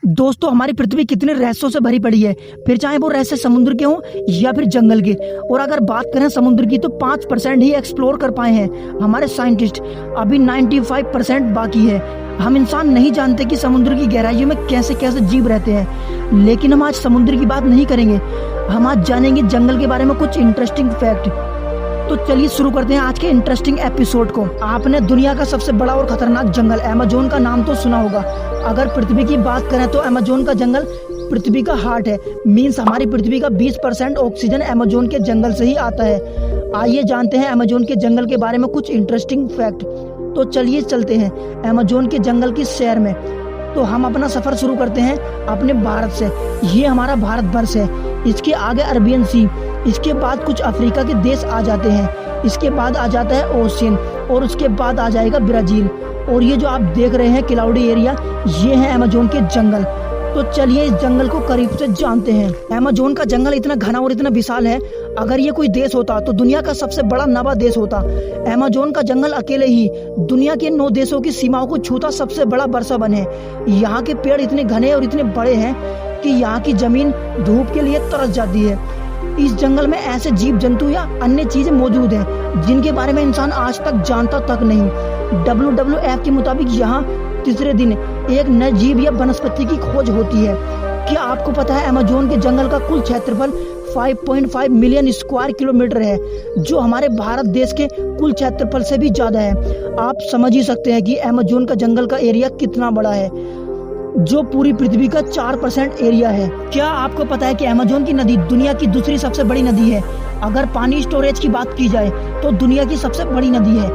दोस्तों, हमारी पृथ्वी कितने रहस्यों से भरी पड़ी है, फिर चाहे वो रहस्य समुद्र के हों या फिर जंगल के। और अगर बात करें समुद्र की तो 5% ही एक्सप्लोर कर पाए हैं हमारे साइंटिस्ट। अभी 95% बाकी है। हम इंसान नहीं जानते कि समुद्र की गहराइयों में कैसे कैसे जीव रहते हैं, लेकिन हम आज समुद्र की बात नहीं करेंगे। हम आज जानेंगे जंगल के बारे में कुछ इंटरेस्टिंग फैक्ट। तो चलिए शुरू करते हैं आज के इंटरेस्टिंग एपिसोड को। आपने दुनिया का सबसे बड़ा और खतरनाक जंगल अमेज़न का नाम तो सुना होगा। अगर पृथ्वी की बात करें तो अमेज़न का जंगल पृथ्वी का हार्ट है। मीन्स हमारी पृथ्वी का 20% ऑक्सीजन अमेज़न के जंगल से ही आता है। आइए जानते हैं अमेज़न के जंगल के बारे में कुछ इंटरेस्टिंग फैक्ट। तो चलिए चलते हैं अमेज़न के जंगल की सैर में। तो हम अपना सफर शुरू करते हैं अपने भारत से। ये हमारा भारत वर्ष है। इसके आगे अरबियन सी, इसके बाद कुछ अफ्रीका के देश आ जाते हैं, इसके बाद आ जाता है ओशियन और उसके बाद आ जाएगा ब्राजील। और ये जो आप देख रहे हैं क्लाउडी एरिया, ये है अमेज़न के जंगल। तो चलिए इस जंगल को करीब से जानते हैं। अमेज़न का जंगल इतना घना और इतना विशाल है, अगर ये कोई देश होता तो दुनिया का सबसे बड़ा नवा देश होता। अमेज़न का जंगल अकेले ही दुनिया के 9 देशों की सीमाओं को छूता सबसे बड़ा वर्षावन है। यहाँ के पेड़ इतने घने और इतने बड़े हैं कि यहाँ की जमीन धूप के लिए तरस जाती है। इस जंगल में ऐसे जीव जंतु या अन्य चीजें मौजूद हैं जिनके बारे में इंसान आज तक जानता तक नहीं। WWF के मुताबिक यहाँ तीसरे दिन एक नए जीव या वनस्पति की खोज होती है। क्या आपको पता है अमेज़न के जंगल का कुल क्षेत्रफल 5.5 मिलियन स्क्वायर किलोमीटर है, जो हमारे भारत देश के कुल क्षेत्रफल से भी ज्यादा है। आप समझ ही सकते हैं कि अमेज़न का जंगल का एरिया कितना बड़ा है, जो पूरी पृथ्वी का 4% एरिया है। क्या आपको पता है कि अमेज़न की नदी दुनिया की दूसरी सबसे बड़ी नदी है। अगर पानी स्टोरेज की बात की जाए तो दुनिया की सबसे बड़ी नदी है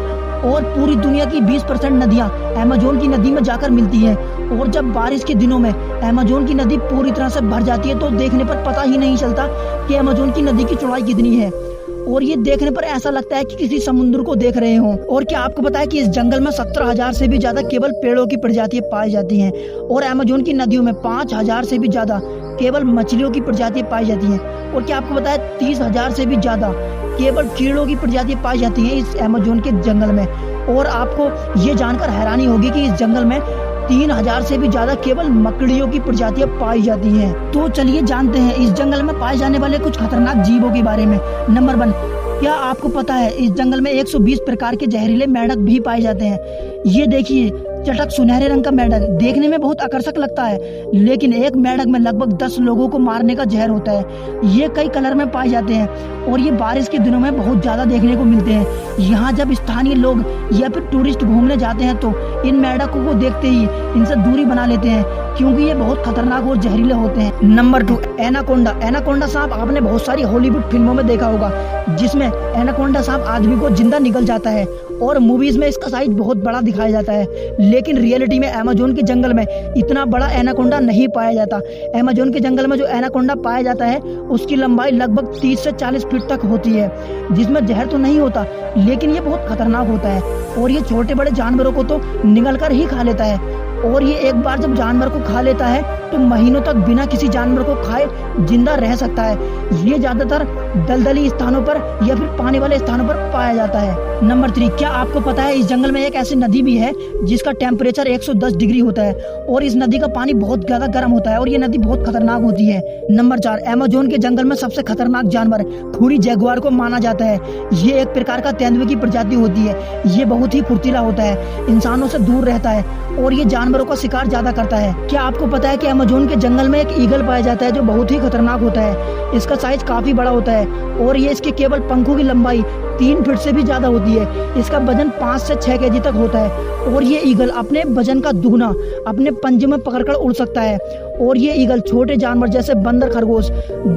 और पूरी दुनिया की 20% नदियां अमेज़न की नदी में जाकर मिलती हैं। और जब बारिश के दिनों में अमेज़न की नदी पूरी तरह से भर जाती है तो देखने पर पता ही नहीं चलता कि अमेज़न की नदी की चौड़ाई कितनी है, और ये देखने पर ऐसा लगता है कि किसी समुद्र को देख रहे हों। और क्या आपको पता है कि इस जंगल में 17,000 से भी ज्यादा केवल पेड़ों की प्रजातियां पाई जाती हैं, और अमेज़न की नदियों में 5,000 से भी ज्यादा केवल मछलियों की प्रजातियां पाई जाती हैं। और क्या आपको पता है 30,000 से भी ज्यादा केवल कीड़ों की प्रजातियां पाई जाती हैं इस अमेज़न के जंगल में। और आपको ये जानकर हैरानी होगी कि इस जंगल में 3,000 से भी ज्यादा केवल मकड़ियों की प्रजातियां पाई जाती हैं। तो चलिए जानते हैं इस जंगल में पाए जाने वाले कुछ खतरनाक जीवों के बारे में। नंबर 1, क्या आपको पता है इस जंगल में 120 प्रकार के जहरीले मेंढक भी पाए जाते हैं। ये देखिए, चटक सुनहरे रंग का मेंढक देखने में बहुत आकर्षक लगता है, लेकिन एक मेंढक में लगभग 10 लोगों को मारने का जहर होता है। ये कई कलर में पाए जाते हैं और ये बारिश के दिनों में बहुत ज्यादा देखने को मिलते हैं। यहाँ जब स्थानीय लोग या फिर टूरिस्ट घूमने जाते हैं तो इन मेंढकों को देखते ही इनसे दूरी बना लेते हैं, क्योंकि ये बहुत खतरनाक और जहरीले होते हैं। Number 2, anaconda. एनाकोंडा सांप आपने बहुत सारी हॉलीवुड फिल्मों में देखा होगा, जिसमें एनाकोंडा सांप आदमी को जिंदा निगल जाता है और मूवीज में इसका साइज बहुत बड़ा दिखाया जाता है। लेकिन रियलिटी में अमेज़न के जंगल में इतना बड़ा एनाकोंडा नहीं पाया जाता। अमेज़न के जंगल में जो एनाकोंडा पाया जाता है उसकी लंबाई लगभग 30 से 40 फीट तक होती है, जिसमें जहर तो नहीं होता लेकिन ये बहुत खतरनाक होता है और ये छोटे बड़े जानवरों को तो निगल कर ही खा लेता है। और ये एक बार जब जानवर को खा लेता है तो महीनों तक बिना किसी जानवर को खाए जिंदा रह सकता है। ये ज्यादातर दलदली स्थानों पर या फिर पानी वाले स्थानों पर पाया जाता है। नंबर 3, क्या आपको पता है इस जंगल में एक ऐसी नदी भी है जिसका टेम्परेचर 110 डिग्री होता है और इस नदी का पानी बहुत ज्यादा गर्म होता है और ये नदी बहुत खतरनाक होती है। नंबर 4, अमेज़न के जंगल में सबसे खतरनाक जानवर खूनी जगुआर को माना जाता है। ये एक प्रकार का तेंदुए की प्रजाति होती है। ये बहुत ही फुर्तीला होता है, इंसानों से दूर रहता है और ये जानवरों का शिकार ज्यादा करता है। क्या आपको पता है कि अमेज़न के जंगल में एक ईगल पाया जाता है जो बहुत ही खतरनाक होता है। इसका साइज काफी बड़ा होता है और ये इसके केवल पंखों की लंबाई 3 फीट से भी ज्यादा होती है। इसका वजन 5 से 6 केजी तक होता है और ये ईगल अपने वजन का दुगना अपने पंजे में पकड़कर उड़ सकता है। और ये ईगल छोटे जानवर जैसे बंदर, खरगोश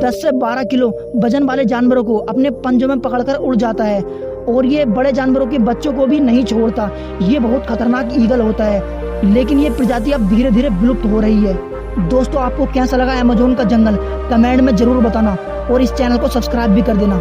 10 से 12 किलो वजन वाले जानवरों को अपने पंजों में पकड़कर उड़ जाता है और ये बड़े जानवरों के बच्चों को भी नहीं छोड़ता। ये बहुत खतरनाक ईगल होता है, लेकिन ये प्रजाति अब धीरे धीरे विलुप्त हो रही है। दोस्तों, आपको कैसा लगा अमेज़न का जंगल कमेंट में जरूर बताना और इस चैनल को सब्सक्राइब भी कर देना।